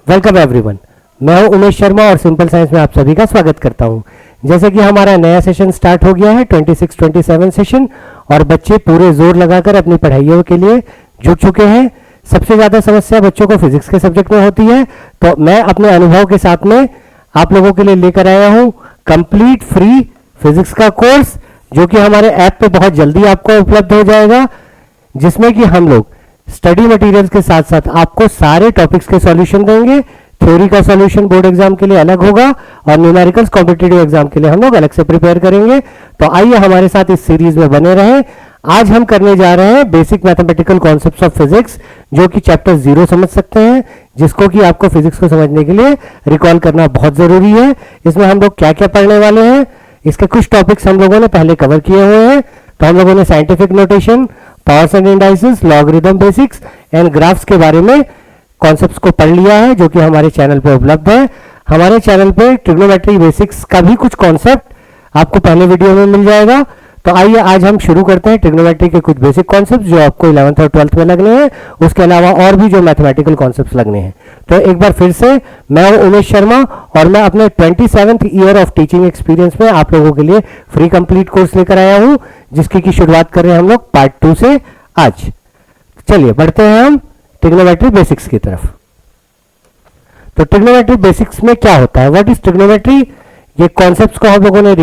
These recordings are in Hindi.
Welcome everyone. मैं हूं उमेश शर्मा और सिंपल साइंस में आप सभी का स्वागत करता हूं। जैसे कि हमारा नया सेशन स्टार्ट हो गया है 26-27 सेशन, और बच्चे पूरे जोर लगाकर अपनी पढ़ाइयों के लिए जुट चुके हैं। सबसे ज़्यादा समस्या बच्चों को फिजिक्स के सब्जेक्ट में होती है, तो मैं अपने अनुभव के साथ में आप लोगों के लिए लेकर आया हूँ कंप्लीट फ्री फिजिक्स का कोर्स, जो कि हमारे ऐप पे बहुत जल्दी आपको उपलब्ध हो जाएगा, जिसमें कि हम लोग स्टडी मटेरियल्स के साथ साथ आपको सारे टॉपिक्स के सॉल्यूशन देंगे। थ्योरी का सॉल्यूशन बोर्ड एग्जाम के लिए अलग होगा और न्यूमेरिकल्स कॉम्पिटिटिव एग्जाम के लिए हम लोग अलग से प्रिपेयर करेंगे। तो आइए हमारे साथ इस सीरीज में बने रहें। आज हम करने जा रहे हैं basic mathematical concepts of physics, जो कि चैप्टर 0 समझ सकते हैं, जिसको कि आपको फिजिक्स को समझने के लिए रिकॉल करना बहुत जरूरी है। इसमें हम लोग क्या क्या पढ़ने वाले हैं, इसके कुछ टॉपिक्स हम लोगों ने पहले कवर किए हुए हैं। तो हम लोगों ने scientific notation, powers and indices, logarithm basics and graphs के बारे में कॉन्सेप्ट्स को पढ़ लिया है, जो कि हमारे चैनल पे उपलब्ध है। हमारे चैनल पे ट्रिग्नोमेट्री बेसिक्स का भी कुछ कॉन्सेप्ट आपको पहले वीडियो में मिल जाएगा। तो आइए आज हम शुरू करते हैं ट्रिग्नोमेट्री के कुछ बेसिक कॉन्सेप्ट जो आपको 11th और 12th में लगने हैं, उसके अलावा और भी जो मैथमेटिकल कॉन्सेप्ट्स लगने हैं। तो एक बार फिर से मैं हूं उमेश शर्मा और मैं अपने 27th year of teaching experience में आप लोगों के लिए फ्री कंप्लीट कोर्स लेकर आया हूं, जिसकी की शुरुआत कर रहे हैं हम लोग पार्ट 2 से आज। चलिए बढ़ते हैं हम ट्रिग्नोमेट्री बेसिक्स की तरफ। तो ट्रिग्नोमेट्री बेसिक्स में क्या होता है, व्हाट इज ट्रिग्नोमेट्री, ये कॉन्सेप्ट्स को हम लोगों ने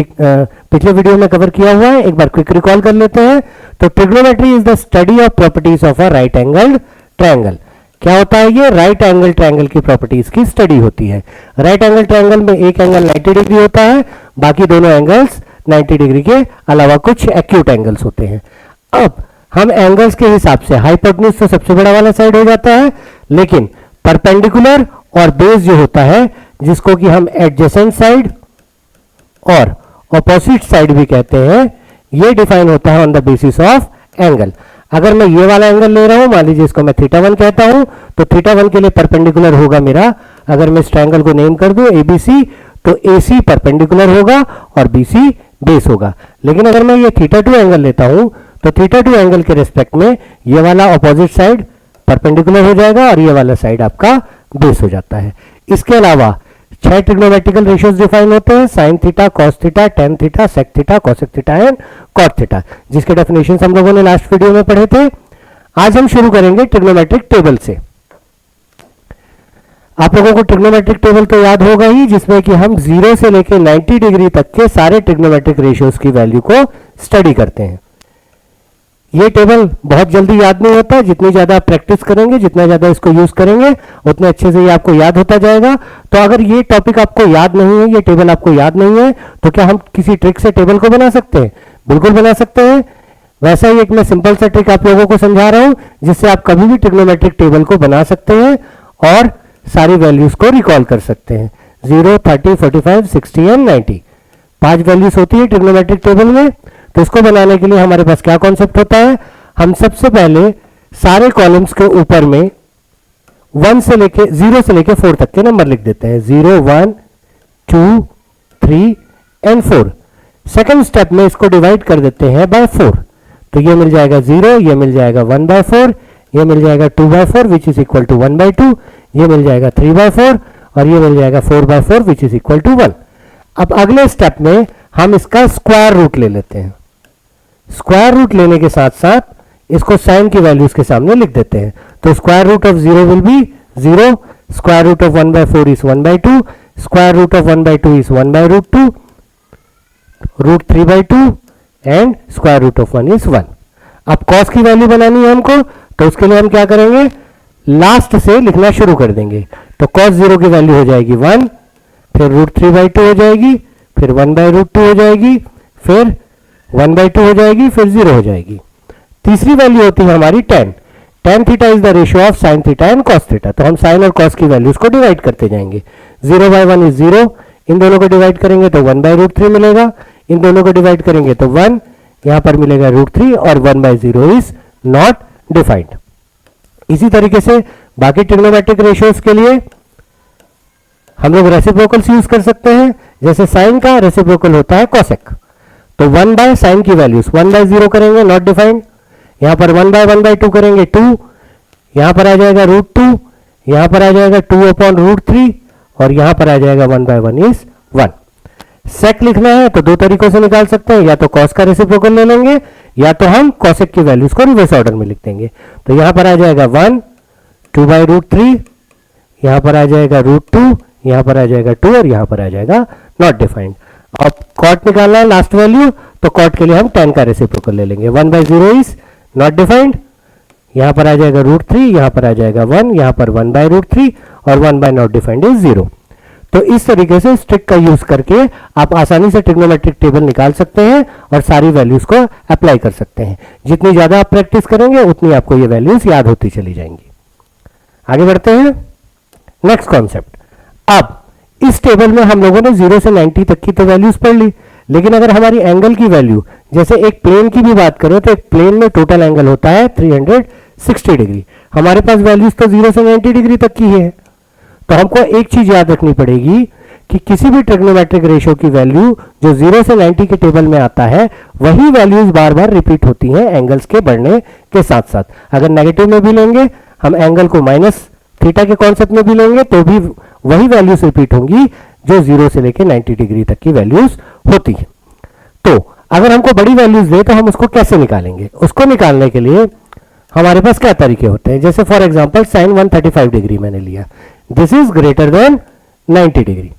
पिछले वीडियो में कवर किया हुआ है, एक बार क्विक रिकॉल कर लेते हैं। तो trigonometry is the study of properties of a right angle triangle. क्या होता है ये, राइट एंगल ट्रायंगल की प्रॉपर्टीज की स्टडी होती है। राइट एंगल ट्रायंगल में एक एंगल 90 डिग्री होता है, बाकी दोनों एंगल्स 90 डिग्री के अलावा कुछ एक्यूट एंगल्स होते हैं। अब हम एंगल्स के हिसाब से हाइपोटेन्यूज तो सबसे बड़ा वाला साइड हो जाता है, लेकिन परपेंडिकुलर और बेस जो होता है, जिसको कि हम एडजेसेंट साइड और ऑपोजिट साइड भी कहते हैं, ये डिफाइन होता है on the basis of angle. अगर मैं ये वाला एंगल ले रहा हूं, मान लीजिए इसको मैं θ1 कहता हूं, तो θ1 के लिए परपेंडिकुलर होगा मेरा, अगर मैं इस ट्रायंगल को नेम कर दूं ABC, तो AC परपेंडिकुलर होगा और BC बेस होगा। लेकिन अगर मैं ये θ2 एंगल लेता हूं, तो θ2 एंगल के रिस्पेक्ट में ये वाला ऑपोजिट साइड परपेंडिकुलर हो जाएगा और ये वाला साइड आपका बेस हो जाता है। इसके अलावा 6 ट्रिग्नोमेट्रिकल रेशियोज डिफाइन होते हैं, sine theta, cos theta, tan theta, sec theta, cosec theta and cot theta, जिसके डेफिनेशन हम लोगों ने लास्ट वीडियो में पढ़े थे। आज हम शुरू करेंगे ट्रिग्नोमेट्रिक टेबल से। आप लोगों को ट्रिग्नोमेट्रिक टेबल तो याद होगा ही, जिसमें कि हम 0 से लेकर 90 डिग्री तक के सारे ट्रिग्नोमेट्रिक रेशियोज की वैल्यू को स्टडी करते हैं। ये टेबल बहुत जल्दी याद नहीं होता, जितनी ज्यादा आप प्रैक्टिस करेंगे, जितना ज्यादा इसको यूज करेंगे, उतने अच्छे से ये आपको याद होता जाएगा। तो अगर ये टॉपिक आपको याद नहीं है, ये टेबल आपको याद नहीं है, तो क्या हम किसी ट्रिक से टेबल को बना सकते हैं? बिल्कुल बना सकते हैं। वैसा ही एक मैं सिंपल सा ट्रिक आप लोगों को समझा रहा हूं, जिससे आप कभी भी ट्रिग्नोमेट्रिक टेबल को बना सकते हैं और सारी वैल्यूज को रिकॉल कर सकते हैं। 0, 30, 45, 60 एंड 90 5 वैल्यूज होती है ट्रिग्नोमेट्रिक टेबल में। तो इसको बनाने के लिए हमारे पास क्या कॉन्सेप्ट होता है, हम सबसे पहले सारे कॉलम्स के ऊपर में 0 से लेके 4 तक के नंबर लिख देते हैं। 0, 1, 2, 3 एंड 4। सेकंड स्टेप में इसको डिवाइड कर देते हैं बाय 4। तो ये मिल जाएगा 0, ये मिल जाएगा 1/4, ये मिल जाएगा 2/4 विच इज इक्वल टू 1/2, ये मिल जाएगा 3/4 और ये मिल जाएगा 4/4 विच इज इक्वल टू 1। अब अगले स्टेप में हम इसका स्क्वायर रूट ले लेते हैं। स्क्वायर रूट लेने के साथ साथ इसको साइन की वैल्यूज के सामने लिख देते हैं। तो square root of 0 will be 0, square root of 1/4 is 1/2, square root of 1/2 is 1/√2, √3/2 and square root of 1 is 1। अब कॉस की वैल्यू बनानी है हमको, तो उसके लिए हम क्या करेंगे, लास्ट से लिखना शुरू कर देंगे। तो कॉस 0 की वैल्यू हो जाएगी 1, फिर √3/2 हो जाएगी, फिर 1/√2 हो जाएगी, फिर 1/2 हो जाएगी, फिर 0 हो जाएगी। तीसरी वैल्यू होती है हमारी tan theta is the ratio of sine theta and cos theta. तो हम साइन और कॉस की वैल्यूज को डिवाइड करते जाएंगे। 0/1 इज 0, इन दोनों को डिवाइड करेंगे तो 1/√3 मिलेगा, इन दोनों को डिवाइड करेंगे तो 1, यहां पर मिलेगा √3 और 1/0 इज नॉट डिफाइंड। इसी तरीके से बाकी ट्रिग्नोमेट्रिक रेशियोज के लिए हम लोग रेसिप्रोकल्स यूज कर सकते हैं। जैसे साइन का रेसिप्रोकल होता है कॉसेक, तो 1/sin की वैल्यूज 1/0 करेंगे, नॉट डिफाइंड। यहां पर 1/1/2 करेंगे 2, यहां पर आ जाएगा √2, यहां पर आ जाएगा 2/√3 और यहां पर आ जाएगा 1/1 इज 1। सेक लिखना है तो दो तरीकों से निकाल सकते हैं, या तो कॉस का रेसिप्रोकल ले लेंगे या तो हम कॉसेक की वैल्यूज को रिवर्स ऑर्डर में लिख देंगे। तो यहां पर आ जाएगा 1, 2/√3, यहां पर आ जाएगा √2, यहां पर आ जाएगा 2 और यहां पर आ जाएगा नॉट डिफाइंड। अब कॉट निकालना है लास्ट वैल्यू, तो कॉट के लिए हम tan का रेसिप्रोकल ले लेंगे। 1/0 इज नॉट डिफाइंड, यहां पर आ जाएगा √3, यहां पर आ जाएगा 1, यहां पर 1/√3 और 1/नॉट डिफाइंड इज 0। तो इस तरीके से स्ट्रिक का यूज करके आप आसानी से ट्रिग्नोमेट्रिक टेबल निकाल सकते हैं और सारी वैल्यूज को अप्लाई कर सकते हैं। जितनी ज्यादा आप प्रैक्टिस करेंगे उतनी आपको ये वैल्यूज याद होती चली जाएंगी। आगे बढ़ते हैं नेक्स्ट कॉन्सेप्ट। अब इस टेबल में हम लोगों ने 0 से 90 तक की तो वैल्यूज पढ़ ली, लेकिन अगर हमारी एंगल की वैल्यू, जैसे एक प्लेन की भी बात करें तो एक प्लेन में टोटल एंगल होता है 360 डिग्री। हमारे पास वैल्यूज तो 0 से 90 डिग्री तक की है, तो हमको एक चीज याद रखनी पड़ेगी कि किसी भी ट्रिग्नोमेट्रिक रेशियो की वैल्यू जो 0 से 90 के टेबल में आता है वही वैल्यूज बार बार रिपीट होती हैं एंगल्स के बढ़ने के साथ साथ। अगर नेगेटिव में भी लेंगे हम एंगल को माइनस थीटा के कॉन्सेप्ट में भी लेंगे तो भी वही वैल्यूज रिपीट होंगी जो 0 से लेकर 90 डिग्री तक की वैल्यूज होती है। तो अगर हमको बड़ी वैल्यूज दे तो हम उसको कैसे निकालेंगे? उसको निकालने के लिए हमारे पास क्या तरीके होते हैं? जैसे फॉर एग्जांपल sin 135 डिग्री मैंने लिया, this is greater than 90 degree,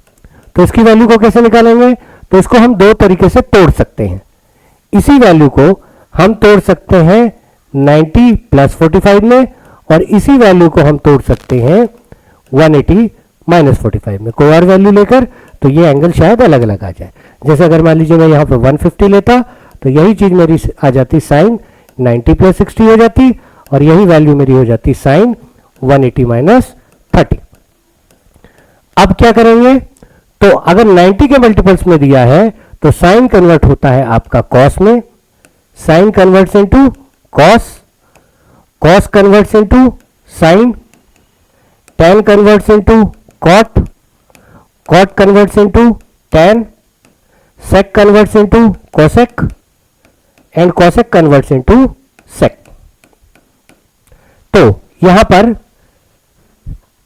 तो इसकी वैल्यू को कैसे निकालेंगे? तो इसको हम दो तरीके से तोड़ सकते हैं। इसी वैल्यू को हम तोड़ सकते हैं 90 + 45 में, और इसी वैल्यू को हम तोड़ सकते हैं 180 - 45 में, कोई और वैल्यू लेकर, तो ये एंगल शायद अलग अलग आ जाए। जैसे अगर मान लीजिए मैं यहाँ पर 150 लेता तो यही चीज मेरी आ जाती sin 90 + 60 हो जाती, और यही वैल्यू मेरी हो जाती sin 180 - 30। अब क्या करेंगे? तो अगर 90 के मल्टीपल्स में दिया है तो साइन कन्वर्ट होता है आपका कॉस में, sine converts into cos, cos converts into sine, tan converts into cot, cot converts into tan, sec converts into cosec and cosec converts into sec। तो यहां पर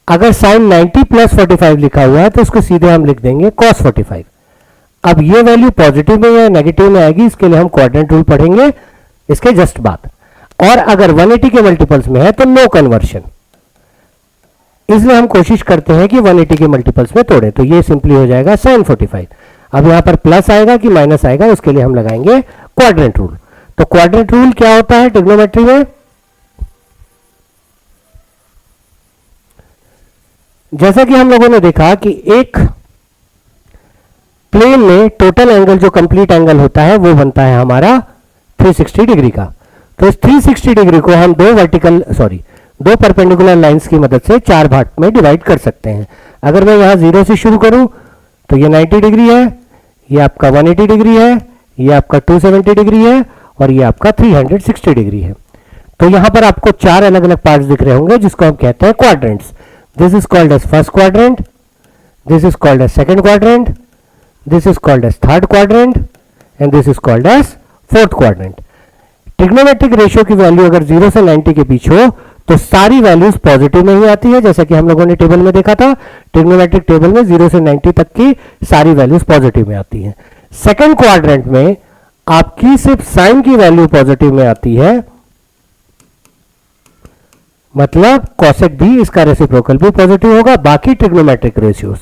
अगर sin 90 + 45 लिखा हुआ है तो इसको सीधे हम लिख देंगे cos 45। अब ये वैल्यू पॉजिटिव में या नेगेटिव में आएगी, इसके लिए हम क्वाड्रेंट रूल पढ़ेंगे इसके जस्ट बाद। और अगर 180 के मल्टीपल्स में है तो नो कन्वर्शन, इसलिए हम कोशिश करते हैं कि 180 के मल्टीपल्स में तोड़े, तो ये सिंपली हो जाएगा sin 45। अब यहां पर प्लस आएगा कि माइनस आएगा, उसके लिए हम लगाएंगे क्वाड्रेंट रूल। तो क्वाड्रेंट रूल क्या होता है ट्रिग्नोमेट्री में? जैसा कि हम लोगों ने देखा कि एक प्लेन में टोटल एंगल जो कंप्लीट एंगल होता है वो बनता है हमारा 360 डिग्री का। तो इस 360 डिग्री को हम दो परपेंडिकुलर लाइंस की मदद से 4 भाग में डिवाइड कर सकते हैं। अगर मैं यहां 0 से शुरू करूं तो ये 90 डिग्री है, ये आपका 180 डिग्री है, ये आपका 270 डिग्री है और ये आपका 360 डिग्री है। तो यहां पर आपको 4 अलग अलग पार्ट्स दिख रहे होंगे जिसको हम कहते हैं quadrants. This is called as first quadrant, this is called as second quadrant, this is called as third quadrant and this is called as fourth quadrant। Trigonometric ratio की वैल्यू अगर 0 से 90 के बीच हो तो सारी वैल्यूज पॉजिटिव में ही आती है, जैसा कि हम लोगों ने टेबल में देखा था। ट्रिग्नोमेट्रिक टेबल में 0 से 90 तक की सारी वैल्यूज पॉजिटिव में आती हैं। सेकेंड क्वाड्रेंट में आपकी सिर्फ साइन की वैल्यू पॉजिटिव में आती है, मतलब कॉसेक भी, इसका रेसिप्रोकल भी पॉजिटिव होगा। बाकी ट्रिग्नोमेट्रिक रेशियोज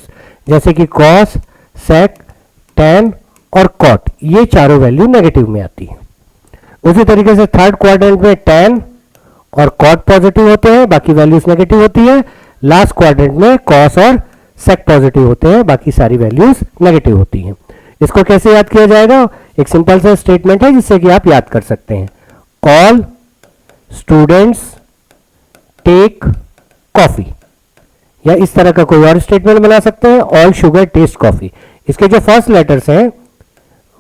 जैसे कि कॉस, सेक, tan और कॉट, ये चारों वैल्यू नेगेटिव में आती है। उसी तरीके से थर्ड क्वाड्रेंट में tan और कॉट पॉजिटिव होते हैं, बाकी वैल्यूज नेगेटिव होती है। लास्ट क्वाड्रेंट में कॉस और सेक पॉजिटिव होते हैं, बाकी सारी वैल्यूज नेगेटिव होती हैं। इसको कैसे याद किया जाएगा? एक सिंपल सा स्टेटमेंट है जिससे कि आप याद कर सकते हैं। ऑल स्टूडेंट्स टेक कॉफी, या इस तरह का कोई और स्टेटमेंट बना सकते हैं, ऑल शुगर टेस्ट कॉफी। इसके जो फर्स्ट लेटर्स हैं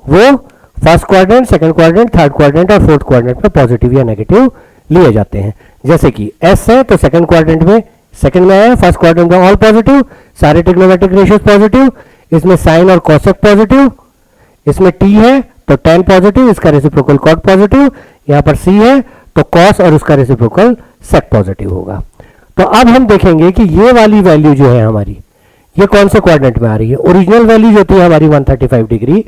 वो first quadrant, second quadrant, third quadrant और फोर्थ क्वाड्रेंट में पॉजिटिव या नेगेटिव लिए जाते हैं। जैसे कि एस है तो सेकंड क्वाड्रेंट में सेकंड में आया, फर्स्ट क्वाड्रेंट में ऑल पॉजिटिव, सारे ट्रिग्नोमेट्रिक रेशियोज पॉजिटिव, इसमें साइन और कॉसेक पॉजिटिव। इसमें टी है तो tan पॉजिटिव, इसका रेसिप्रोकल कॉट पॉजिटिव। यहां पर सी है तो कॉस और उसका रेसिप्रोकल सेक पॉजिटिव होगा। तो अब हम देखेंगे कि ये वाली वैल्यू जो है हमारी, ये कौन से क्वाड्रेंट में आ रही है। ओरिजिनल वैल्यू जो थी हमारी 135 डिग्री,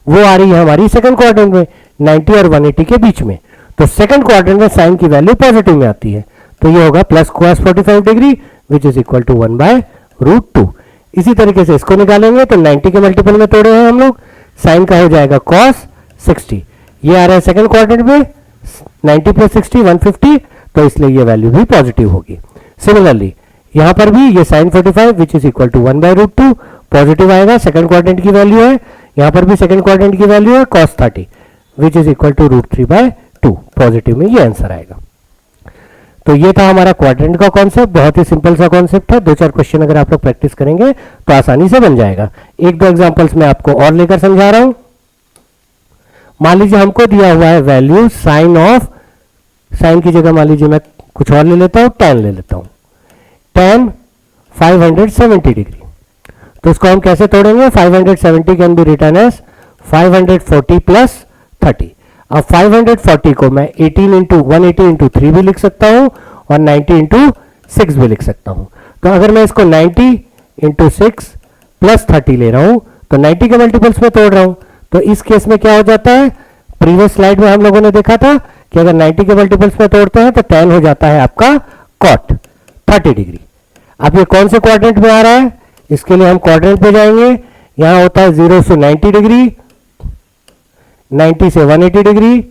वो आ रही है हमारी सेकंड क्वाड्रेंट में 90 और 180 के बीच में। तो सेकंड क्वाड्रेंट में साइन की वैल्यू पॉजिटिव में आती है, तो ये होगा plus cos 45 degree which is equal to 1/√2। इसी तरीके से इसको निकालेंगे तो 90 के मल्टीपल में तोड़े हैं हम लोग, साइन का हो जाएगा cos 60। ये आ रहा है सेकंड क्वाड्रेंट में 90 प्लस 60 150, तो इसलिए ये वैल्यू भी पॉजिटिव होगी। सिमिलरली यहां पर भी ये sine 45 which is equal to 1/√2 positive आएगा, सेकंड क्वाड्रेंट की वैल्यू है। यहां पर भी सेकंड क्वाड्रेंट की वैल्यू है cos 30 which is equal to √3/2 positive में ये आंसर आएगा। तो ये था हमारा क्वाड्रेंट का कॉन्सेप्ट, बहुत ही सिंपल सा कॉन्सेप्ट है। 2-4 क्वेश्चन अगर आप लोग प्रैक्टिस करेंगे तो आसानी से बन जाएगा। 1-2 एग्जांपल्स मैं आपको और लेकर समझा रहा हूं। मान लीजिए हमको दिया हुआ है वैल्यू साइन ऑफ, साइन की जगह मान लीजिए मैं कुछ और ले लेता हूं, tan ले लेता हूं, tan 570 डिग्री। तो इसको हम कैसे तोड़ेंगे, 570 can be written as 540 plus 30। अब 540 को मैं 180 इंटू 3 भी लिख सकता हूं और 90 इंटू 6 भी लिख सकता हूं। तो अगर मैं इसको 90 इंटू 6 प्लस 30 ले रहा हूं तो 90 के मल्टीपल्स में तोड़ रहा हूं, तो इस केस में क्या हो जाता है, प्रीवियस स्लाइड में हम लोगों ने देखा था कि अगर 90 के मल्टीपल्स में तोड़ते हैं तो tan हो जाता है आपका cot 30 डिग्री। अब ये कौन से क्वाड्रेंट में आ रहा है, इसके लिए हम क्वाड्रेंट पे जाएंगे। यहां होता है 0 से 90 डिग्री, 90 से 180 degree,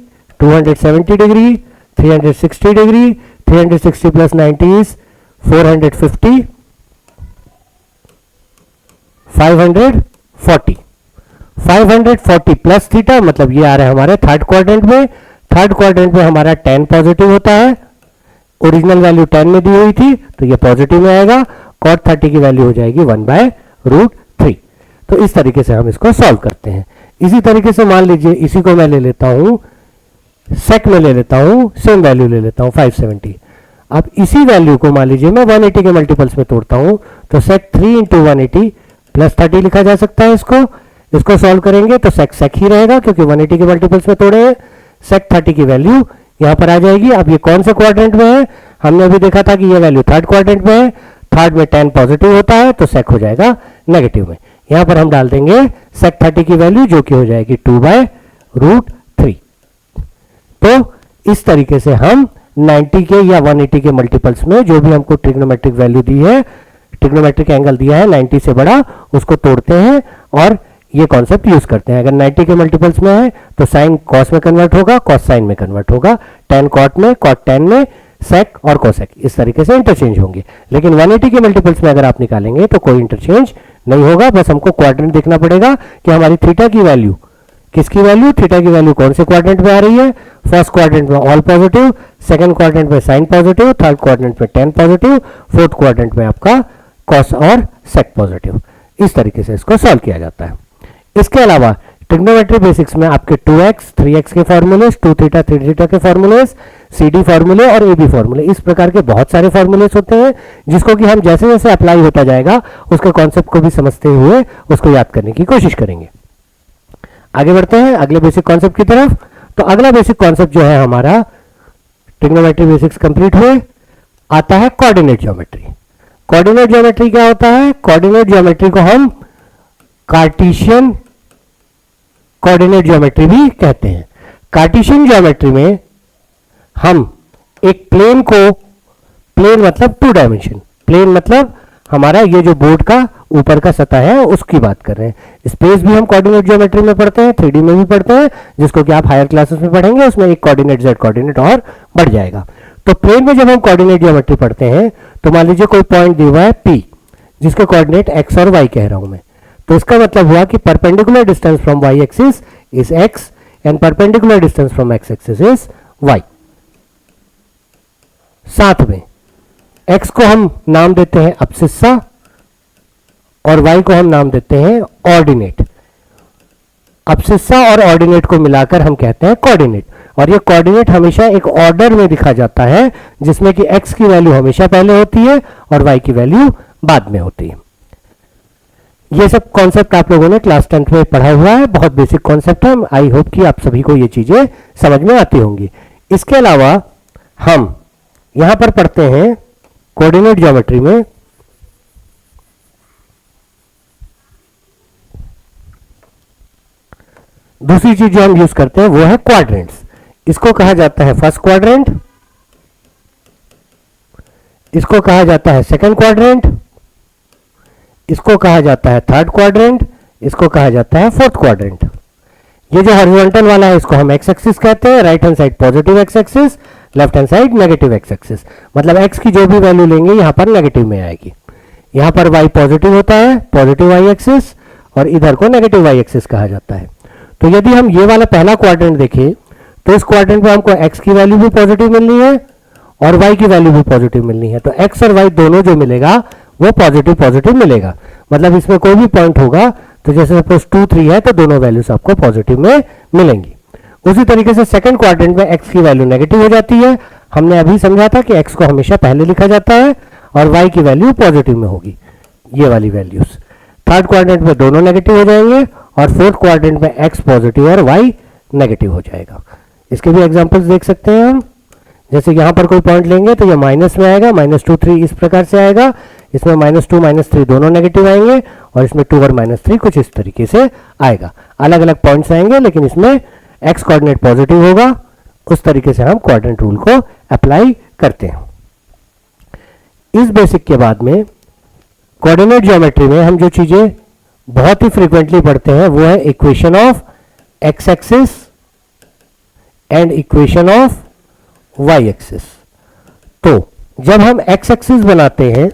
270 degree, 360 degree, 360 plus 90 is 450, 540, 540 plus theta, मतलब ये आ रहा है हमारे थर्ड क्वाड्रेंट में। थर्ड क्वाड्रेंट में हमारा tan पॉजिटिव होता है, ओरिजिनल वैल्यू tan में दी हुई थी तो ये पॉजिटिव में आएगा, cot 30 की वैल्यू हो जाएगी 1/√3। तो इस तरीके से हम इसको सॉल्व करते हैं। इसी तरीके से मान लीजिए इसी को मैं ले लेता हूं sec में ले लेता हूं, सेम वैल्यू ले लेता हूं 570। अब इसी वैल्यू को मान लीजिए मैं 180 के मल्टीपल्स में तोड़ता हूं तो sec 3 इंटू 180 प्लस 30 लिखा जा सकता है। इसको सॉल्व करेंगे तो sec ही रहेगा क्योंकि 180 के मल्टीपल्स में तोड़े हैं। sec 30 की वैल्यू यहां पर आ जाएगी। अब ये कौन से क्वाड्रेंट में है, हमने अभी देखा था कि ये वैल्यू थर्ड क्वाड्रेंट में है, थर्ड में tan पॉजिटिव होता है तो sec हो जाएगा नेगेटिव में। यहां पर हम डाल देंगे sec 30 की वैल्यू जो कि हो जाएगी 2/√3। तो इस तरीके से हम 90 के या 180 के मल्टीपल्स में जो भी हमको ट्रिग्नोमेट्रिक वैल्यू दी है, ट्रिग्नोमेट्रिक एंगल दिया है 90 से बड़ा, उसको तोड़ते हैं और ये कॉन्सेप्ट यूज करते हैं। अगर 90 के मल्टीपल्स में है तो साइन कॉस में कन्वर्ट होगा, कॉस साइन में कन्वर्ट होगा, tan कॉट में, कॉट tan में, सेक और कोसेक इस तरीके से इंटरचेंज होंगे। लेकिन 180 के मल्टीपल्स में अगर आप निकालेंगे तो कोई इंटरचेंज नहीं होगा, बस हमको क्वाड्रेंट देखना पड़ेगा कि हमारी थीटा की वैल्यू, किसकी वैल्यू, थीटा की वैल्यू कौन से क्वाड्रेंट में आ रही है। फर्स्ट क्वाड्रेंट में ऑल पॉजिटिव, सेकंड क्वाड्रेंट में साइन पॉजिटिव, थर्ड क्वाड्रेंट में tan पॉजिटिव, फोर्थ क्वाड्रेंट में आपका कॉस और सेक पॉजिटिव। इस तरीके से इसको सॉल्व किया जाता है। इसके अलावा ट्रिग्नोमेट्री बेसिक्स में आपके 2x 3x के फॉर्मूलेस, 2 थीटा 3 थीटा के फॉर्मूलेस, CD फॉर्मूले और AB फॉर्मूले, इस प्रकार के बहुत सारे फॉर्मूलेस होते हैं जिसको कि हम जैसे जैसे अप्लाई होता जाएगा उसके कॉन्सेप्ट को भी समझते हुए उसको याद करने की कोशिश करेंगे। आगे बढ़ते हैं अगले बेसिक कॉन्सेप्ट की तरफ। तो अगला बेसिक कॉन्सेप्ट जो है हमारा ट्रिग्नोमेट्री बेसिक्स कंप्लीट हुए, आता है कोऑर्डिनेट ज्योमेट्री। कोऑर्डिनेट ज्योमेट्री क्या होता है, कोऑर्डिनेट ज्योमेट्री को हम कार्टेशियन कोऑर्डिनेट ज्योमेट्री भी कहते हैं। कार्टेशियन ज्योमेट्री में हम एक प्लेन को, प्लेन मतलब 2 डायमेंशन, प्लेन मतलब हमारा ये जो बोर्ड का ऊपर का सतह है उसकी बात कर रहे हैं। स्पेस भी हम कोऑर्डिनेट ज्योमेट्री में पढ़ते हैं, 3D में भी पढ़ते हैं, जिसको कि आप हायर क्लासेस में पढ़ेंगे, उसमें एक कोऑर्डिनेट z कोऑर्डिनेट और बढ़ जाएगा। तो प्लेन में जब हम कोऑर्डिनेट ज्योमेट्री पढ़ते हैं तो मान लीजिए कोई पॉइंट दिया हुआ है P जिसके कोऑर्डिनेट x और y कह रहा हूं मैं, तो इसका मतलब हुआ कि perpendicular distance from y axis is x and perpendicular distance from x axis is y। साथ में x को हम नाम देते हैं अब्सिस्सा और y को हम नाम देते हैं ऑर्डिनेट। अब्सिस्सा और ऑर्डिनेट को मिलाकर हम कहते हैं कोऑर्डिनेट, और ये कोऑर्डिनेट हमेशा एक ऑर्डर में दिखा जाता है जिसमें कि x की वैल्यू हमेशा पहले होती है और y की वैल्यू बाद में होती है। ये सब कॉन्सेप्ट आप लोगों ने क्लास 10th में पढ़ा हुआ है, बहुत बेसिक कॉन्सेप्ट है। आई होप कि आप सभी को ये चीजें समझ में आती होंगी। इसके अलावा हम यहां पर पढ़ते हैं कोऑर्डिनेट ज्योमेट्री में दूसरी चीज जो हम यूज करते हैं वो है क्वाड्रेंट्स। इसको कहा जाता है फर्स्ट क्वाड्रेंट, इसको कहा जाता है सेकंड क्वाड्रेंट, इसको कहा जाता है थर्ड क्वाड्रेंट, इसको कहा जाता है फोर्थ क्वाड्रेंट। ये जो हॉरिजॉन्टल वाला है इसको हम एक्स एक्सिस कहते हैं, right hand side positive x axis, left hand side negative x axis. मतलब एक्स की जो भी वैल्यू लेंगे यहां पर नेगेटिव में आएगी। यहां पर वाई पॉजिटिव होता है, पॉजिटिव वाई एक्सिस, और इधर को नेगेटिव वाई एक्सिस कहा जाता है। तो यदि हम ये वाला पहला क्वाड्रेंट देखें तो इस क्वाड्रेंट में हमको एक्स की वैल्यू भी पॉजिटिव मिलनी है और वाई की वैल्यू भी पॉजिटिव मिलनी है। तो एक्स और वाई दोनों जो मिलेगा वो पॉजिटिव पॉजिटिव मिलेगा। मतलब इसमें कोई भी पॉइंट होगा तो जैसे सपोज 2 3 है तो दोनों वैल्यूज आपको पॉजिटिव में मिलेंगी। उसी तरीके से सेकंड क्वाड्रेंट में एक्स की वैल्यू नेगेटिव हो जाती है। हमने अभी समझा था कि एक्स को हमेशा पहले लिखा जाता है और वाई की वैल्यू पॉजिटिव में होगी, ये वाली वैल्यूज। थर्ड क्वाड्रेंट में दोनों नेगेटिव हो जाएंगे और फोर्थ क्वाड्रेंट में एक्स पॉजिटिव और वाई नेगेटिव हो जाएगा। इसके भी एग्जांपल्स देख सकते हैं हम। जैसे यहाँ पर कोई पॉइंट लेंगे तो ये माइनस में आएगा, -2 3 इस प्रकार से आएगा। इसमें -2 -3 दोनों नेगेटिव आएंगे और इसमें 2 और -3 कुछ इस तरीके से आएगा। अलग अलग पॉइंट्स आएंगे लेकिन इसमें एक्स कोऑर्डिनेट पॉजिटिव होगा। उस तरीके से हम क्वाड्रेंट रूल को अप्लाई करते हैं। इस बेसिक के बाद में कोऑर्डिनेट ज्योमेट्री में हम जो चीजें बहुत ही फ्रीक्वेंटली पढ़ते हैं वो है equation of X axis and equation of Y axis. तो जब हम एक्स एक्सिस बनाते हैं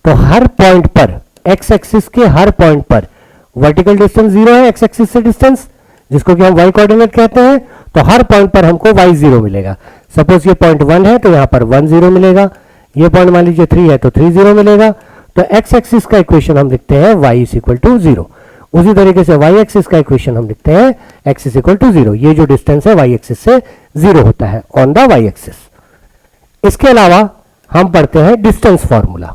तो हर पॉइंट पर, एक्स एक्सिस के हर पॉइंट पर वर्टिकल डिस्टेंस 0 है, एक्स एक्सिस से डिस्टेंस, जिसको कि हम वाई कोऑर्डिनेट कहते हैं। तो हर पॉइंट पर हमको वाई 0 मिलेगा। सपोज ये पॉइंट 1 है तो यहां पर 1 0 मिलेगा। ये पॉइंट मान लीजिए 3 है तो 3 0 मिलेगा। तो एक्स एक्सिस का इक्वेशन हम लिखते हैं y = 0। उसी तरीके से वाई एक्सिस का इक्वेशन हम लिखते हैं x = 0। ये जो डिस्टेंस है वाई एक्सिस से 0 होता है ऑन द वाई एक्सिस। इसके अलावा हम पढ़ते हैं डिस्टेंस फॉर्मूला।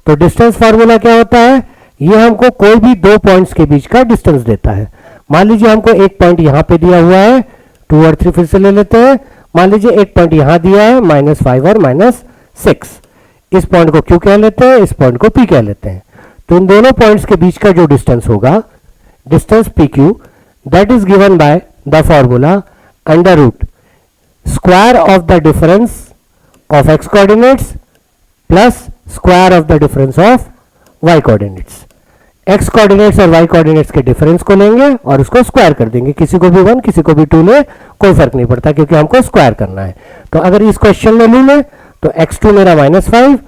तो डिस्टेंस फॉर्मूला क्या होता है? ये हमको कोई भी दो पॉइंट्स के बीच का डिस्टेंस देता है। मान लीजिए हमको एक पॉइंट यहां पे दिया हुआ है, 2 और 3 फिर से ले लेते हैं। मान लीजिए एक पॉइंट यहां दिया है -5 और -6। इस पॉइंट को Q कह लेते हैं, इस पॉइंट को P कह लेते हैं। तो इन दोनों पॉइंट्स के बीच का जो डिस्टेंस होगा, distance PQ, that is given by the formula √square of the difference of x coordinates plus square of the difference of y coordinates. x coordinates और y कोऑर्डिनेट्स के डिफरेंस को लेंगे और उसको स्क्वायर कर देंगे। किसी को भी 1 किसी को भी 2 ले, कोई फर्क नहीं पड़ता क्योंकि हमको स्क्वायर करना है। तो अगर इस क्वेश्चन में लूँ मैं तो x2 मेरा -5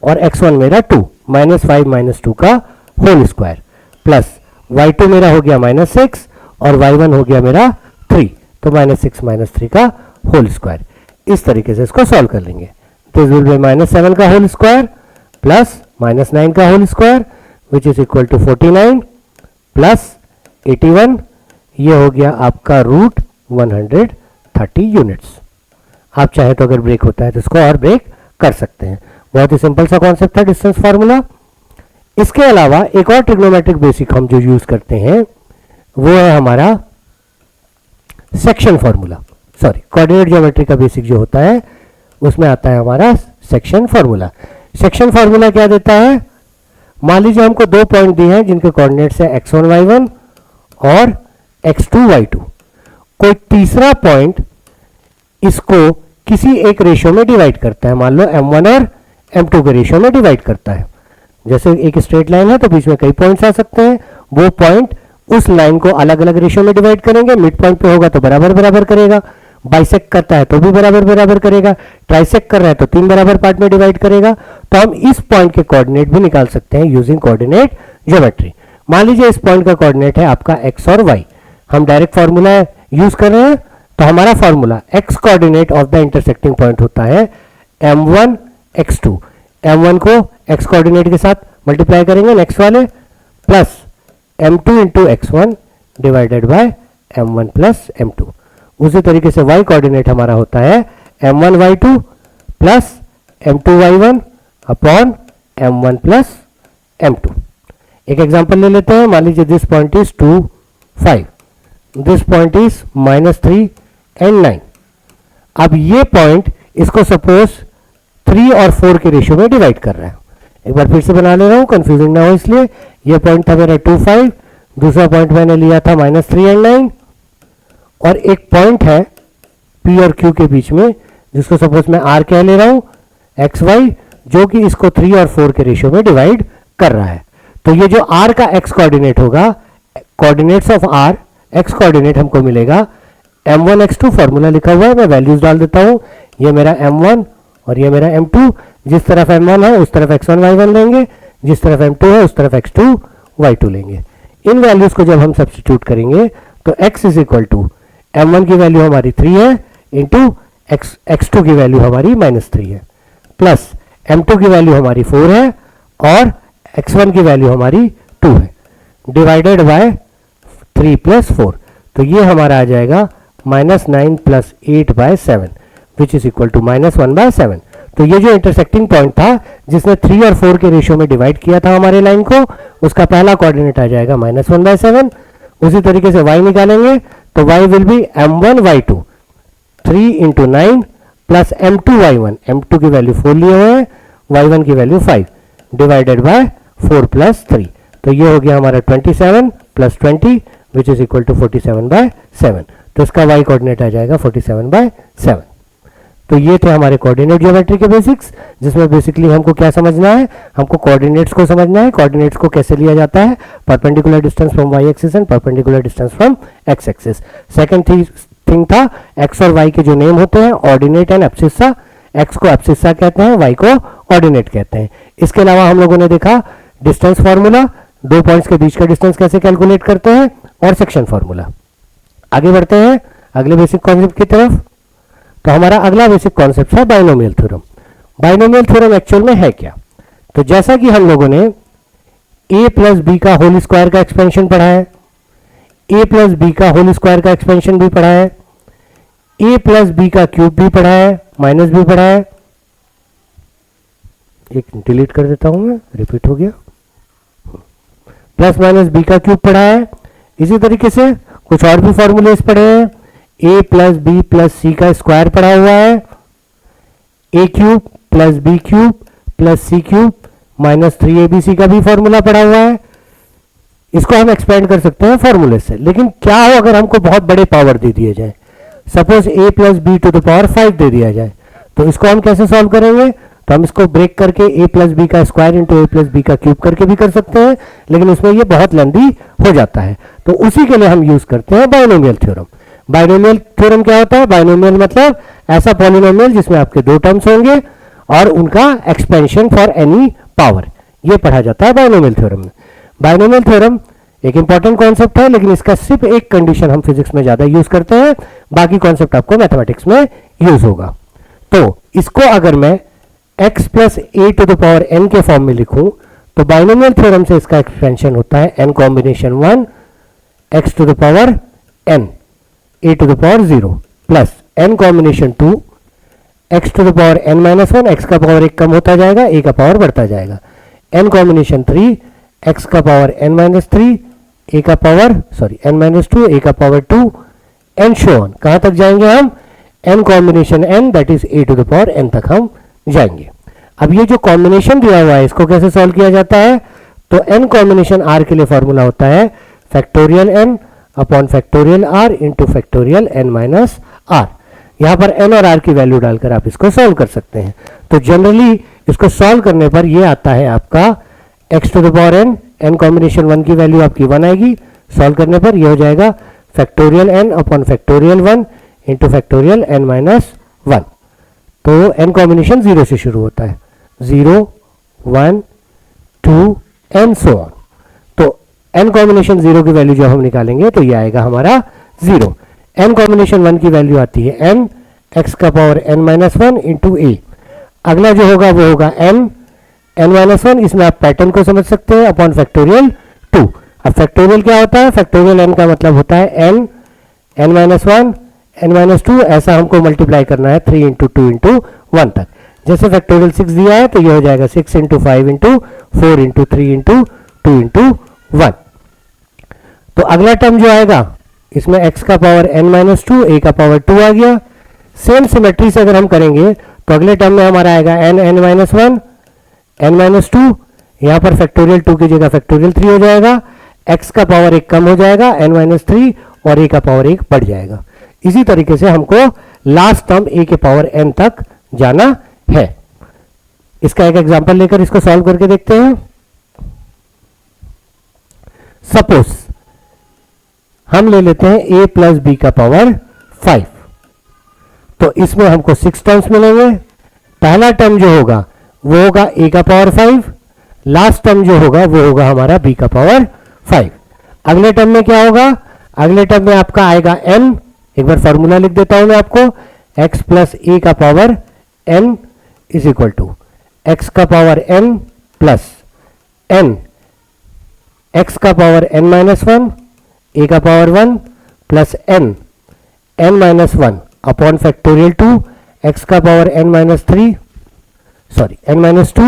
और x1 मेरा 2, -5 - 2 का होल स्क्वायर प्लस y2 मेरा हो गया -6 और y1 हो गया मेरा 3, तो -6 - 3 का होल स्क्वायर। इस तरीके से इसको सॉल्व कर लेंगे। दिस विल बी -7 का होल स्क्वायर प्लस -9 का whole square which is equal to 49 plus 81। ये हो गया आपका √130 यूनिट्स। आप चाहे तो अगर ब्रेक होता है तो इसको और ब्रेक कर सकते हैं। बहुत ही सिंपल सा कॉन्सेप्ट था डिस्टेंस फार्मूला। इसके अलावा एक और ट्रिग्नोमेट्रिक बेसिक हम जो यूज करते हैं वो है हमारा section formula. Sorry, coordinate geometry का बेसिक जो होता है उसमें आता है हमारा सेक्शन फार्मूला। सेक्शन फार्मूला क्या देता है? मान लीजिए हमको दो पॉइंट दिए हैं जिनके कोऑर्डिनेट्स है x1 y1 और x2 y2। कोई तीसरा पॉइंट इसको किसी एक रेशियो में डिवाइड करता है। मान लो m1 और m2 के रेशियो में डिवाइड करता है। जैसे एक स्ट्रेट लाइन है तो बीच में कई पॉइंट्स आ सकते हैं। वो पॉइंट उस लाइन को अलग अलग रेशियो में डिवाइड करेंगे। मिड पॉइंट पे होगा तो बराबर बराबर करेगा, बाइसेक्ट करता है तो भी बराबर बराबर करेगा, ट्राइसेक्ट कर रहा है तो 3 बराबर पार्ट में डिवाइड करेगा। तो हम इस पॉइंट के कोऑर्डिनेट भी निकाल सकते हैं यूजिंग कोऑर्डिनेट ज्योमेट्री। मान लीजिए इस पॉइंट का कोऑर्डिनेट है आपका x और y। हम डायरेक्ट फार्मूला यूज कर रहे हैं तो हमारा formula x coordinate of the intersecting point होता है m1 x2। m1 को x कोऑर्डिनेट के साथ मल्टीप्लाई करेंगे नेक्स्ट वाले plus m2 into x1 divided by m1 plus m2। उसी तरीके से y कोऑर्डिनेट हमारा होता है m1 y2 plus m2 y1 upon m1 plus m2। एक एग्जांपल ले लेते हैं। मान लीजिए this point is 2 5, this point is -3 and 9। अब ये पॉइंट इसको सपोज 3 और 4 के रेशियो में डिवाइड कर रहा है। एक बार फिर से बना ले रहा हूँ, कंफ्यूजिंग ना हो इसलिए। ये पॉइंट था मेरा 2 5, दूसरा पॉइंट मैंने लिया था -3 एंड 9, और एक पॉइंट है P और Q के बीच में जिसको सपोज मैं R कह ले रहा हूँ, XY, जो कि इसको 3 और 4 के रेशियो में डिवाइड कर रहा है। तो ये जो R का X कोऑर्डिनेट होगा, coordinates of R, X coordinate हमको मिलेगा M1 X2, फॉर्मूला लिखा हुआ है, मैं वैल्यूज डाल देता हूँ। ये मेरा M1 और ये मेरा M2, जिस तरफ M1 है उस तरफ X1 Y1 लेंगे, जिस तरफ M2 है उस तरफ X2 Y2 लेंगे। इन वैल्यूज को जब हम सब्स्टिट्यूट करेंगे तो X is equal to M1 की वैल्यू हमारी 3 है इंटू X2 की वैल्यू हमारी -3 है, प्लस M2 की वैल्यू हमारी 4 है और X1 की वैल्यू हमारी 2 है, डिवाइडेड बाय 3 + 4। तो ये हमारा आ जाएगा -9 + 8/7 विच इज इक्वल टू -1/7। तो ये जो इंटरसेक्टिंग पॉइंट था जिसने 3 और 4 के रेशियो में डिवाइड किया था हमारे लाइन को, उसका पहला कोऑर्डिनेट आ जाएगा -1/7। उसी तरीके से y निकालेंगे तो y will be M1 Y2 3 × 9 plus M2 Y1, M2 की वैल्यू 4 लिए हुए हैं, Y1 की वैल्यू 5, डिवाइडेड बाय 4 + 3। तो ये हो गया हमारा 27 + 20 विच इज इक्वल टू 47/7। तो इसका y कोऑर्डिनेट आ जाएगा 47/7। तो ये थे हमारे कोऑर्डिनेट ज्योमेट्री के बेसिक्स, जिसमें बेसिकली हमको क्या समझना है, हमको कोऑर्डिनेट्स को समझना है। कोऑर्डिनेट्स को कैसे लिया जाता है, perpendicular distance from y axis and perpendicular distance from x axis. Second thing था x और y के जो नेम होते हैं, ऑर्डिनेट एंड एब्सिस्सा। x को एब्सिस्सा कहते हैं, y को ऑर्डिनेट कहते हैं। इसके अलावा हम लोगों ने देखा डिस्टेंस फार्मूला, दो पॉइंट्स के बीच का डिस्टेंस कैसे कैलकुलेट करते हैं, और सेक्शन फार्मूला। आगे बढ़ते हैं अगले बेसिक कॉन्सेप्ट की तरफ। तो हमारा अगला बेसिक कॉन्सेप्ट है binomial theorem. Binomial theorem actual में है क्या? तो जैसा कि हम लोगों ने a + b का होल स्क्वायर का एक्सपेंशन पढ़ा है, a + b का होल स्क्वायर का एक्सपेंशन भी पढ़ा है, a + b का क्यूब भी पढ़ा है, माइनस भी पढ़ा है। एक डिलीट कर देता हूं मैं, रिपीट हो गया। +- b का क्यूब पढ़ा है। इसी तरीके से कुछ और भी फॉर्मूलेस पढ़े हैं। a + b + c का स्क्वायर पढ़ा हुआ है, a³ + b³ + c³ -3abc का भी फॉर्मूला पढ़ा हुआ है। इसको हम एक्सपेंड कर सकते हैं फॉर्मूले से। लेकिन क्या हो अगर हमको बहुत बड़े पावर दे दिए जाए, सपोज a + b⁵ दे दिया जाए, तो इसको हम कैसे सॉल्व करेंगे? तो हम इसको ब्रेक करके a + b का स्क्वायर इंटू a + b का क्यूब करके भी कर सकते हैं, लेकिन उसमें ये बहुत लेंदी हो जाता है। तो उसी के लिए हम यूज करते हैं बाइनोमियल थ्योरम। बाइनोमियल थ्योरम क्या होता है? बाइनोमियल मतलब ऐसा पॉलिनोमियल जिसमें आपके दो टर्म्स होंगे और उनका एक्सपेंशन फॉर एनी पावर, ये पढ़ा जाता है बाइनोमियल थ्योरम में। बाइनोमियल थ्योरम एक इंपॉर्टेंट कॉन्सेप्ट है, लेकिन इसका सिर्फ एक कंडीशन हम फिजिक्स में ज्यादा यूज करते हैं, बाकी कॉन्सेप्ट आपको मैथमेटिक्स में यूज होगा। तो इसको अगर मैं x + a⁴n के फॉर्म में लिखूं तो बाइनोमियल थ्योरम से इसका एक्सपेंशन होता है n combination 1 x⁴n a⁴0 plus n combination 2 x⁴n-1, x का पावर 1 कम होता जाएगा, a का पावर बढ़ता जाएगा, n कॉम्बिनेशन 3 x⁴n-3 a का पावर n-2 a का पावर 2 एंड सो ऑन। कहां तक जाएंगे हम? n combination n that is a⁴n तक हम जाएंगे। अब ये जो कॉम्बिनेशन दिया हुआ है इसको कैसे सॉल्व किया जाता है? तो n कॉम्बिनेशन r के लिए फॉर्मूला होता है factorial n upon factorial r into factorial n-r। यहां पर n और r की वैल्यू डालकर आप इसको सॉल्व कर सकते हैं। तो जनरली इसको सॉल्व करने पर ये आता है आपका x⁴n, n कॉम्बिनेशन 1 की वैल्यू आपकी 1 आएगी, सॉल्व करने पर ये हो जाएगा factorial n upon factorial 1 into factorial n-1। तो n कॉम्बिनेशन 0 से शुरू होता है, 0 1 2 एंड सो ऑन। तो n कॉम्बिनेशन 0 की वैल्यू जब हम निकालेंगे तो ये आएगा हमारा 0। n कॉम्बिनेशन 1 की वैल्यू आती है n x⁴n-1 इंटू a। अगला जो होगा वो होगा n-1, इसमें आप पैटर्न को समझ सकते हैं, अपॉन फैक्टोरियल 2। अब फैक्टोरियल क्या होता है? फैक्टोरियल n का मतलब होता है n, n-1, n-2, ऐसा हमको मल्टीप्लाई करना है 3 × 2 × 1 तक। जैसे फैक्टोरियल 6 दिया है तो ये हो जाएगा 6 × 5 × 4 × 3 × 2 × 1। तो अगला टर्म जो आएगा इसमें x का पावर n-2 a का पावर 2 आ गया। सेम सिमेट्री से अगर हम करेंगे तो अगले टर्म में हमारा आएगा n n minus one n minus to, यहाँ पर फैक्टोरियल 2 की जगह फैक्टोरियल 3 हो जाएगा, x का पावर 1 कम हो जाएगा n माइनस थ्री और a का पावर 1 बढ़ जाएगा। इसी तरीके से हमको लास्ट टर्म a के पावर n तक जाना है। इसका एक एग्जांपल लेकर इसको सॉल्व करके देखते हैं। सपोज हम ले लेते हैं a प्लस बी का पावर 5, तो इसमें हमको 6 टर्म्स मिलेंगे। पहला टर्म जो होगा वो होगा a का पावर 5, लास्ट टर्म जो होगा वो होगा हमारा b का पावर 5। अगले टर्म में क्या होगा? अगले टर्म में आपका आएगा n, एक बार फॉर्मूला लिख देता हूं मैं आपको, x प्लस a का power n is equal to x का power n plus n x का power n minus one, a का power 1 plus n minus one upon factorial 2 x का power n minus three, sorry n minus two,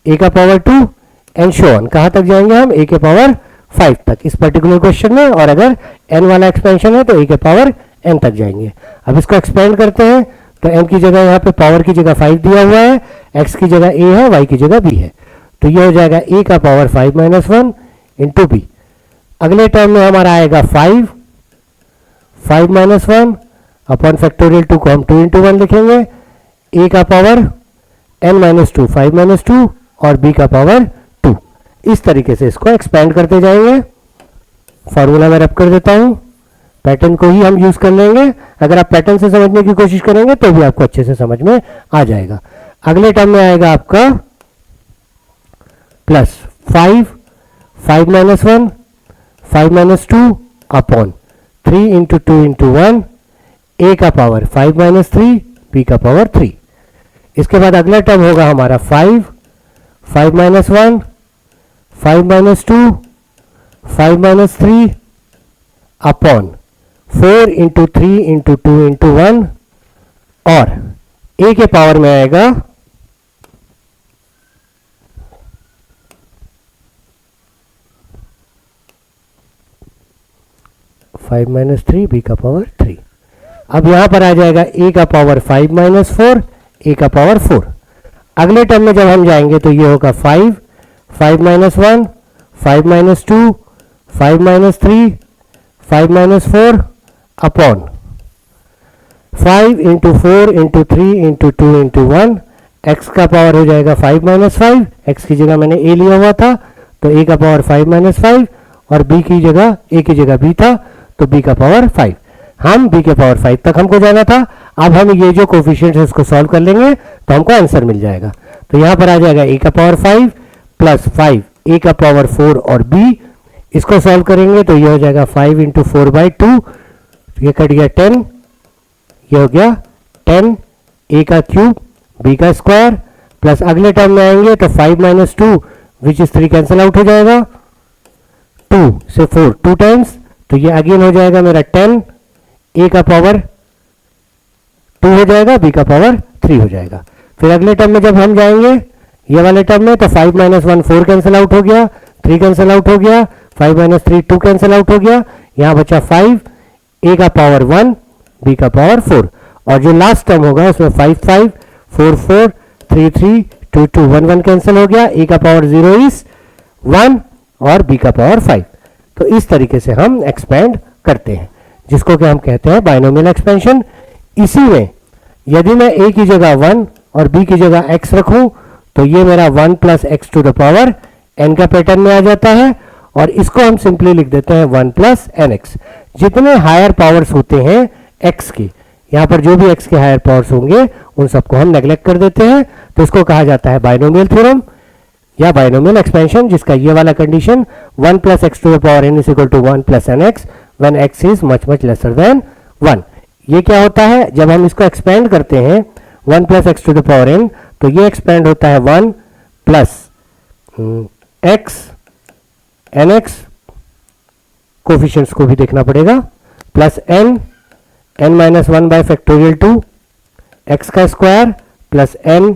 a का पावर 2 एंड शो ऑन। कहाँ तक जाएंगे हम? a के पावर 5 तक इस पर्टिकुलर क्वेश्चन में, और अगर n वाला एक्सपेंशन है तो a के पावर n तक जाएंगे। अब इसको एक्सपेंड करते हैं तो n की जगह यहाँ पे पावर की जगह 5 दिया हुआ है, x की जगह a है, y की जगह b है, तो ये हो जाएगा a का power 5 minus one into b. अगले टर्म में हमारा आएगा 5 माइनस वन अपॉन फैक्टोरियल 2 को हम 2 इंटू वन लिखेंगे, a का power n minus two 5 minus to और b का पावर 2। इस तरीके से इसको एक्सपेंड करते जाएंगे। फॉर्मूला मैं रब कर देता हूं, पैटर्न को ही हम यूज कर लेंगे। अगर आप पैटर्न से समझने की कोशिश करेंगे तो भी आपको अच्छे से समझ में आ जाएगा। अगले टर्म में आएगा आपका plus 5 minus one 5 minus two upon 3 into two into one, A का पावर 5 माइनस थ्री, बी का पावर 3। इसके बाद अगला टर्म होगा हमारा 5 minus one 5 minus two 5 minus three upon 4 into three into two into one, और ए के पावर में आएगा 5 माइनस थ्री, बी का पावर 3। अब यहां पर आ जाएगा a का पावर 5 माइनस फोर, a का पावर 4। अगले टर्म में जब हम जाएंगे तो ये होगा 5 minus one 5 minus two 5 minus three 5 minus four upon 5 into four into three into two into one, x का पावर हो जाएगा 5 माइनस फाइव, एक्स की जगह मैंने a लिया हुआ था तो a का पावर 5 माइनस फाइव, और b की जगह a की जगह b था तो b का पावर 5। हम b के पावर 5 तक हमको जाना था। अब हम ये जो कोफिशिएंट है उसको सॉल्व कर लेंगे तो हमको आंसर मिल जाएगा। तो यहाँ पर आ जाएगा a का पावर 5 प्लस 5 a का पावर 4 और b, इसको सॉल्व करेंगे तो ये हो जाएगा 5 इंटू फोर बाई टू, ये कट गया 10, ये हो गया 10 a का क्यूब b का स्क्वायर, प्लस अगले टर्म में आएंगे तो 5 minus to which is 3 cancel out हो जाएगा, 2 से 4 2 टाइम्स, तो ये अगेन हो जाएगा मेरा 10 a का पावर 2 हो जाएगा, b का पावर 3 हो जाएगा। फिर अगले टर्म में जब हम जाएंगे ये वाले टर्म में तो 5 माइनस वन 4 कैंसिल आउट हो गया, 3 कैंसिल आउट हो गया, 5 माइनस थ्री 2 कैंसिल आउट हो गया, यहाँ बचा 5 a का पावर 1 b का पावर 4, और जो लास्ट टर्म होगा उसमें 5 5 4 4 3 3 2 2 1 1 कैंसिल हो गया, a का पावर 0 इज 1 और b का पावर 5। तो इस तरीके से हम एक्सपेंड करते हैं जिसको कि हम कहते हैं बाइनोमियल एक्सपेंशन। इसी में यदि मैं a की जगह 1 और b की जगह x रखूं तो ये मेरा 1 plus x to the power n का पैटर्न में आ जाता है, और इसको हम सिंपली लिख देते हैं 1 प्लस एन एक्स। जितने हायर पावर्स होते हैं x के, यहाँ पर जो भी x के हायर पावर्स होंगे उन सबको हम नेग्लेक्ट कर देते हैं, तो इसको कहा जाता है बाइनोमियल थ्योरम या बाइनोमियल एक्सपेंशन, जिसका ये वाला condition 1 plus x to the power n is equal to 1 plus N X when x is much much lesser than 1। ये क्या होता है जब हम इसको एक्सपेंड करते हैं 1 plus x to the power n, तो ये एक्सपेंड होता है 1 plus x n x, coefficients को भी देखना पड़ेगा, plus n minus one by factorial 2 x का square plus n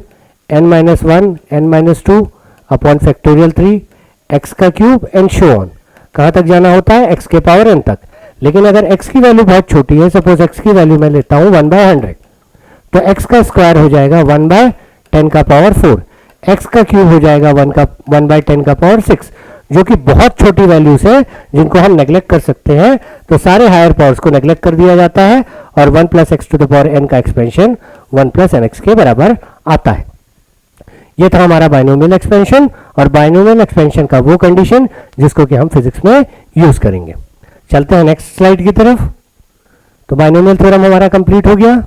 minus one n minus two upon factorial 3 x का क्यूब एंड शो ऑन। कहाँ तक जाना होता है? x के पावर n तक। लेकिन अगर x की वैल्यू बहुत छोटी है, सपोज x की वैल्यू मैं लेता हूँ 1/100, तो x का स्क्वायर हो जाएगा 1/10 का पावर 4, x का क्यूब हो जाएगा 1/10 का पावर 6, जो कि बहुत छोटी वैल्यूज है जिनको हम नेग्लेक्ट कर सकते हैं। तो सारे हायर पावर्स को नेग्लेक्ट कर दिया जाता है और 1 + x to the power n का एक्सपेंशन 1 + mx के बराबर आता है। ये था हमारा बाइनोमियल एक्सपेंशन, और बाइनोमियल एक्सपेंशन का वो कंडीशन जिसको कि हम फिजिक्स में यूज करेंगे। चलते हैं नेक्स्ट स्लाइड की तरफ। तो बाइनोमियल थ्योरम हमारा कंप्लीट हो गया।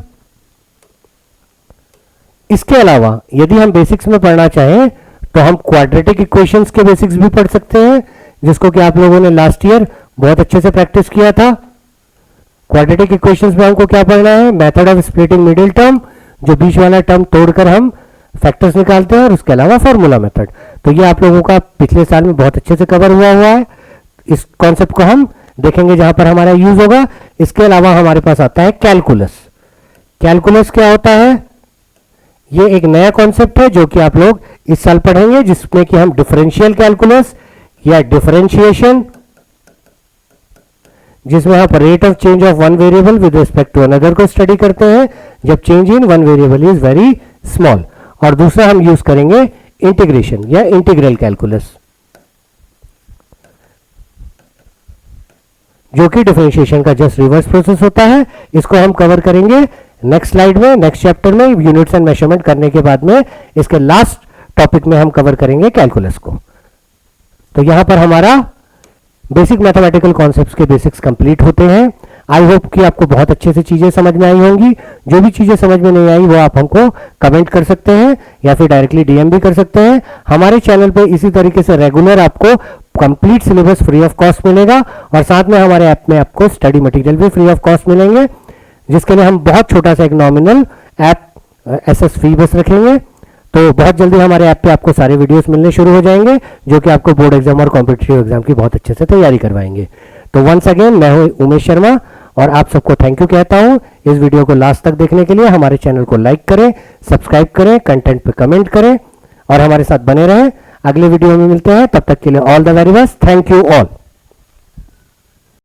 इसके अलावा यदि हम बेसिक्स में पढ़ना चाहें तो हम क्वाड्रेटिक इक्वेशंस के बेसिक्स भी पढ़ सकते हैं, जिसको कि आप लोगों ने लास्ट ईयर बहुत अच्छे से प्रैक्टिस किया था। क्वाड्रेटिक इक्वेशंस में हमको क्या पढ़ना है? Method of splitting middle term, जो बीच वाला टर्म तोड़कर हम फैक्टर्स निकालते हैं, और उसके अलावा फॉर्मूला मेथड। तो ये आप लोगों का पिछले साल में बहुत अच्छे से कवर हुआ है। इस कॉन्सेप्ट को हम देखेंगे जहां पर हमारा यूज होगा। इसके अलावा हमारे पास आता है कैलकुलस। कैलकुलस क्या होता है? ये एक नया कॉन्सेप्ट है जो कि आप लोग इस साल पढ़ेंगे, जिसमें कि हम डिफरेंशियल कैलकुलस या डिफरेंशिएशन, जिसमें आप rate of change of one variable with respect to another को स्टडी करते हैं जब change in one variable is very small. और दूसरा हम यूज करेंगे इंटीग्रेशन या इंटीग्रल कैलकुलस, जो कि डिफरेंशिएशन का जस्ट रिवर्स प्रोसेस होता है। इसको हम कवर करेंगे नेक्स्ट स्लाइड में, नेक्स्ट चैप्टर में। यूनिट्स एंड मेजरमेंट करने के बाद में इसके लास्ट टॉपिक में हम कवर करेंगे कैलकुलस को। तो यहां पर हमारा बेसिक मैथमेटिकल कॉन्सेप्ट्स के बेसिक्स कंप्लीट होते हैं। आई होप कि आपको बहुत अच्छे से चीजें समझ में आई होंगी। जो भी चीजें समझ में नहीं आई वो आप हमको कमेंट कर सकते हैं या फिर डायरेक्टली डीएम भी कर सकते हैं। हमारे चैनल पे इसी तरीके से रेगुलर आपको complete syllabus free of cost मिलेगा, और साथ में हमारे ऐप में आपको स्टडी मटेरियल भी फ्री ऑफ कॉस्ट मिलेंगे, जिसके लिए हम बहुत छोटा सा एक नॉमिनल ऐप एसएस फी बस रखेंगे। तो बहुत जल्दी हमारे ऐप पे आपको सारे वीडियोस मिलने शुरू हो जाएंगे, जो कि आपको बोर्ड एग्जाम और कॉम्पिटिटिव एग्जाम की बहुत अच्छे से तैयारी करवाएंगे। तो वंस अगेन मैं हूं उमेश शर्मा, और आप सबको थैंक यू कहता हूं इस वीडियो को लास्ट तक देखने के लिए। हमारे चैनल को लाइक करें, सब्सक्राइब करें, कंटेंट पे कमेंट करें और हमारे साथ बने रहें। अगले वीडियो में मिलते हैं, तब तक के लिए all the very best. Thank you all.